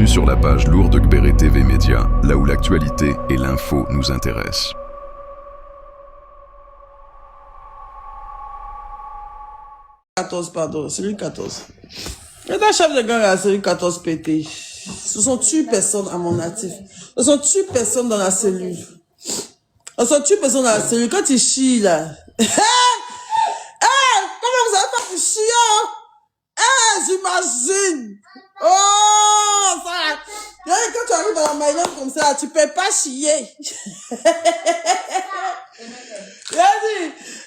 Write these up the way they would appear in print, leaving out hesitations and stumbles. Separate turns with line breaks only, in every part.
Bienvenue sur la page lourde de Gbere TV Média, là où l'actualité et l'info nous intéressent.
Pardon, celui 14. Et un chef de gang à celui 14 pété. Ce sont 8 personnes à mon actif. Ce sont 8 personnes dans la cellule. Ce sont 8 personnes dans la cellule. Quand il chie là. Comment vous avez fait pour chier? J'imagine. Oh, ça. Quand tu arrives dans la maillon comme ça, tu peux pas chier.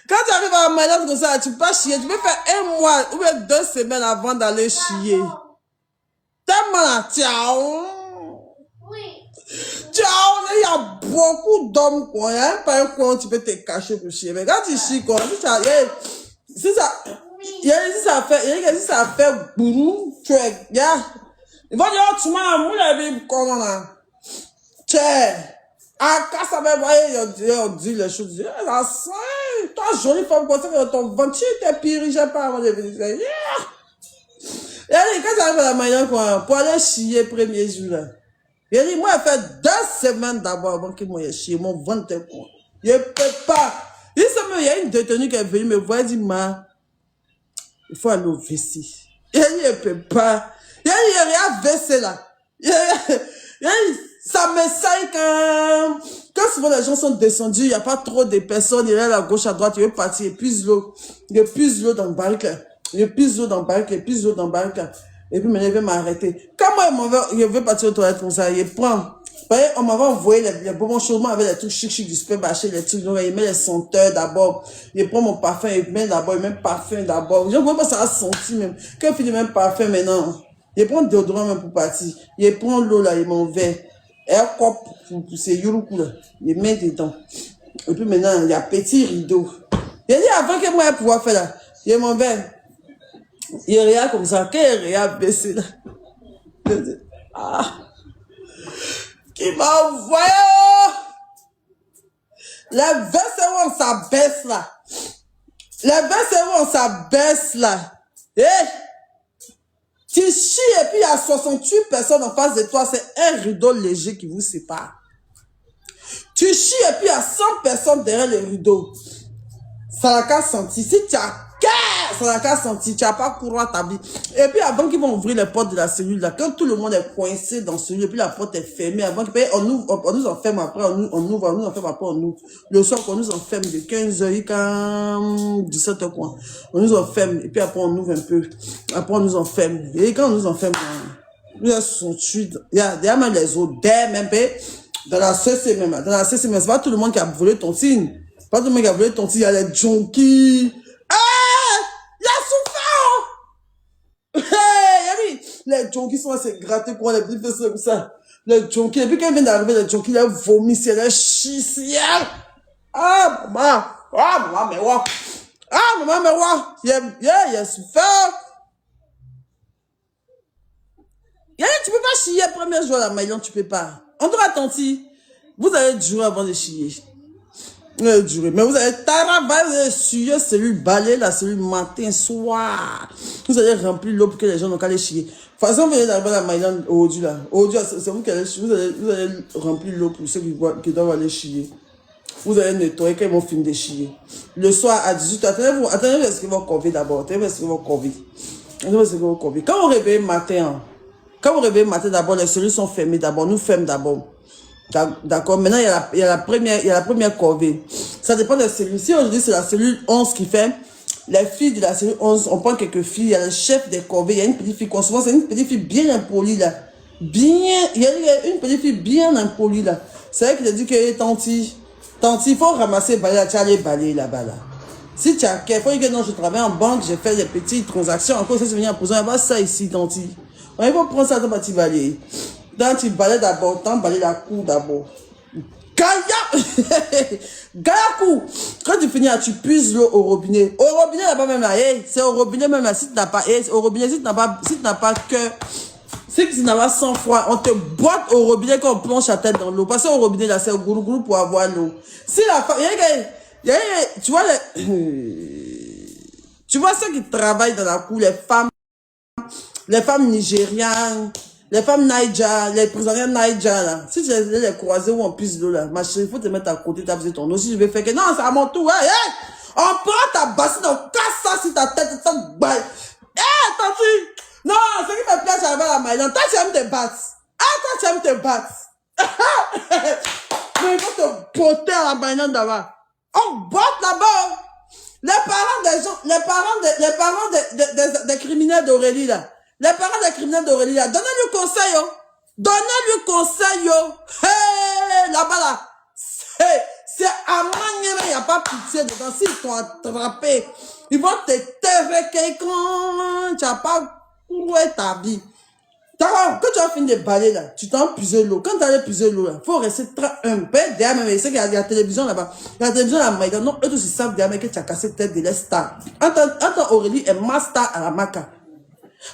Quand tu arrives à la maillon comme ça, tu peux pas chier. Tu peux faire 1 mois ou bien 2 semaines avant d'aller chier. Tellement, ciao. Ciao, il y a beaucoup d'hommes, quoi. Il y a même pas un coin où tu peux te cacher pour chier. Mais quand tu chies, quoi, si ça fait bourou, tu es, ils vont dire, tu m'as moulé, comment là? Tiens, à ça va voir, on dit les choses, la sainte, toi, jolie femme, quoi, ça fait ton ventre, tu t'es pirigé pas avant de venir. Et allez, quand j'arrive à la manière, quoi, pour aller chier premier jour, là. Il dit, moi, il fait 2 semaines d'abord avant qu'il m'ait chier, mon ventre est quoi. Je peux pas. Il y a une détenue qui est venue me voir, elle dit, il faut aller au WC. Il ne peut pas. Il n'y a rien WC là. Ça me saille quand souvent les gens sont descendus, il n'y a pas trop de personnes, il est à gauche, à droite, il veut partir, il puise l'eau. Il puise l'eau dans le barrique là. Il puise l'eau dans le barrique, il puise l'eau dans le barrique là. Et puis, il veut m'arrêter. Quand moi, il veut partir aux toilettes comme ça, il prend. Vous voyez, on m'avait envoyé les bonbons chaudement avec les trucs chic du supermarché, les trucs, donc il met les senteurs d'abord. Il prend mon parfum, il met d'abord, il met le parfum d'abord. Je ne vois pas ça a senti même. Quand il finit même parfum maintenant, il prend le déodorant même pour partir. Il prend l'eau là, il m'en verre. Et un cop pour ces yuruku là. Il met dedans. Et puis maintenant, il y a petit rideau. Il dit avant que moi, je pouvoir faire là, il m'en verre. Il regarde comme ça, quand il regarde baissé là. Qui m'a envoyé, les vêtements, ça baisse là. Les vêtements, ça baisse là. Tu chies et puis il y a 68 personnes en face de toi, c'est un rideau léger qui vous sépare. Tu chies et puis il y a 100 personnes derrière le rideau. Ça n'a qu'à sentir. Si tu as ça n'a qu'à sentir, tu n'as pas couru à ta vie. Et puis avant qu'ils vont ouvrir les portes de la cellule, là, quand tout le monde est coincé dans celui, et puis la porte est fermée, avant qu'ils on nous enferme après, on ouvre, on nous enferme après, on ouvre. Le soir, on nous enferme de 15h jusqu'à 17h, quoi. On nous enferme, et puis après on ouvre un peu. Après on nous enferme. Et quand on nous enferme, il y a 68, il y a même les odeurs, même, dans la CC même, c'est pas tout le monde qui a volé ton signe. Pas tout le monde qui a volé ton signe, il y a les junkies. Les junkies sont là, c'est gratter quoi, les petits faits comme ça. Les junkies, et puis quand ils viennent d'arriver, les junkies, ils vomissent, ils chissent. Ah, maman, mais ouais. Ah, maman, mais ouais. Il a souffert. Tu peux pas chier le premier jour à la maillon, tu peux pas. On doit attendre. Vous allez durer avant de chier. Mais vous allez travailler sur cellule balai, la cellule matin, soir. Vous allez remplir l'eau pour que les gens n'ont qu'à aller chier. De toute façon, vous allez arriver à la Maïlande aujourd'hui là. Aujourd'hui, c'est vous qui allez chier. Vous allez remplir l'eau pour ceux qui doivent aller chier. Vous allez nettoyer quand ils vont finir de chier. Le soir à 18h, attendez ce qu'ils vont convier d'abord. Attendez ce qu'ils vont convier. Quand vous réveillez matin, d'abord, les cellules sont fermées d'abord. Nous fermons d'abord. D'accord, maintenant il y a la première corvée. Ça dépend de la cellule. Si aujourd'hui c'est la cellule 11 qui fait, les filles de la cellule 11, on prend quelques filles, il y a le chef des corvées, il y a une petite fille, souvent c'est une petite fille bien impolie là. Il y a une petite fille bien impolie là. C'est elle qui te dit que tanti, il faut ramasser, balayer, tu as les balayer là-bas là. Si tu as il faut dire que non, je travaille en banque, j'ai fait des petites transactions, encore ça c'est venu en prison, il y a ça ici, tanti. Il faut prendre ça dans ma petite balayer. Quand tu balayes d'abord, tu balayes la cour d'abord. Gayakou! Quand tu finis, tu puises l'eau au robinet. Au robinet là-bas même là, c'est au robinet même là, si tu n'as pas, au robinet, si tu n'as pas cœur, si tu n'as pas sang froid, on te boite au robinet quand on plonge la tête dans l'eau. Parce qu'au robinet là, c'est au gourou pour avoir l'eau. Si la femme, tu vois tu vois ceux qui travaillent dans la cour, les femmes nigérianes, Les femmes Naija, les prisonnières Naija, là. Si tu les croiser ou en plus l'eau, là, ma chérie, il faut te mettre à côté, t'as besoin de ton eau. Si je vais faire que, non, c'est à mon tour, hey. On prend ta bassine, on casse ça sur ta tête, ça te baille. Tanti! Non, ce qui me plaît, c'est avec la Maïlan. Toi, tu aimes te battre. Toi, tu aimes te battre. Mais il faut te botter à la Maïlan d'abord. On botte là-bas. Les parents des gens, les parents des criminels d'Aurélie, là. Les parents des criminels d'Aurélie, là. Donnez-lui conseil, yo. Donnez-lui conseil, yo. Hey, là-bas, là. C'est à manière, il n'y a pas pitié dedans. S'ils t'ont attrapé, ils vont te terrer quelqu'un. Tu n'as pas couru ta vie. D'accord, quand tu as fini de balayer là, tu t'en puises l'eau. Quand tu as puiser l'eau là, il faut rester très un peu derrière. Mais c'est qu'il y a la télévision là-bas. Il y a la télévision là-bas. Non, eux tous ils savent derrière que tu as cassé tête de la star. Entends Aurélie est master à la maca.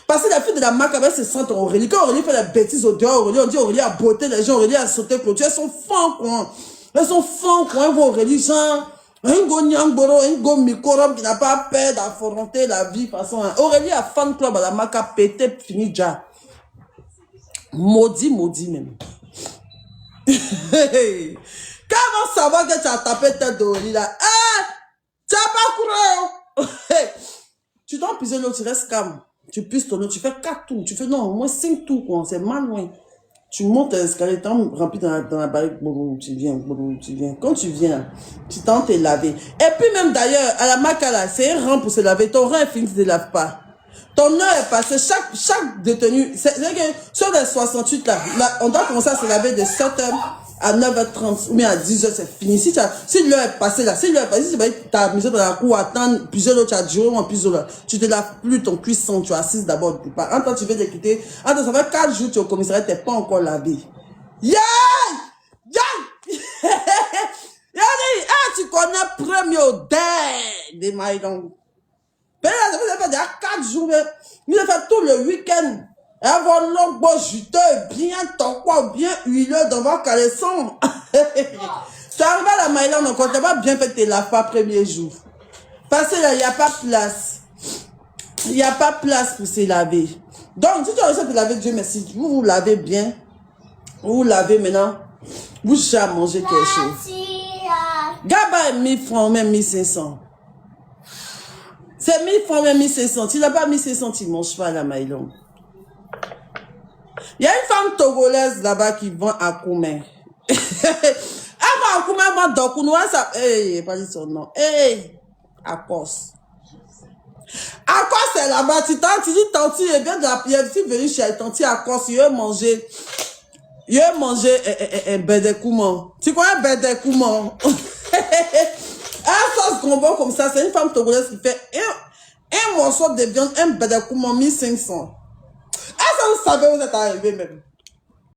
Parce que la fille de la maca, elle se sent Aurélie. Quand Aurélie fait la bêtise au dehors, Aurélie, on dit Aurélie a beauté les gens, Aurélie a sauté clôture. Elles sont fins, quoi. Elles sont fins, quoi. Elles vont Aurélie, genre, un go nyangboro, un go microbe qui n'a pas peur d'affronter la vie. Façon, Aurélie a fan club à la maca, pété, fini déjà. Maudit même. Comment savoir que tu as tapé tête d'Aurélie là? Tu n'as pas couru. Tu dois puiser l'eau, tu restes calme. Tu puisses ton eau, tu fais 4 tours. Tu fais non, au moins 5 tours, quoi. C'est mal loin. Tu montes l'escalier, tu remplis dans la barrique, tu viens. Quand tu viens, tu tentes de te laver. Et puis même d'ailleurs, à la maca là, c'est un rang pour se laver. Ton rang est fini, tu ne te laves pas. Ton heure est passée, chaque détenu, c'est que sur les 68 là, on doit commencer à se laver de 7h à 9h30 ou bien à 10h, c'est fini. Si l'heure est passée là, si tu as misé dans la cour, attendre plusieurs autres, tu as duré ou en plusieurs là, tu te laves plus ton cuisson, tu assis d'abord. En temps, tu viens de quitter, ça fait 4 jours, tu es au commissariat, tu n'es pas encore lavé. Tu connais premier des maïdons. Mais là, ça fait déjà 4 jours, il a fait tout le week-end. Avoir l'homme bon juteux, bien ton quoi, bien huileux dans vos caleçons. Tu arrives à la Maïlan, donc on t'a pas bien fait tes laves pas premier jour. Parce que là, il n'y a pas place. Il n'y a pas place pour se laver. Donc, si tu as réussi à te laver, Dieu merci, vous lavez bien. Vous lavez maintenant. Vous déjà mangé quelque chose. Gaba est 1000 francs, même 1500. C'est 1000 francs, même 1500. Tu n'as pas 1500, tu ne manges pas à la Maïlon. Il y a une femme togolaise là-bas qui vend à Koumen. Elle vend à Koumen, elle vend dans Kounoua, ça. Pas dit son nom. À Corse. À Corse, c'est là-bas. Tu dis, tanti, il vient de la pierre. Tu es venu chez tanti à Corse, il a mangé. Un bedekouman. Tu connais un bedekouman? Un sauce gombo comme ça, c'est une femme togolaise qui fait un morceau de viande, un bedekouman 1500. Est-ce que vous savez où vous êtes arrivé même?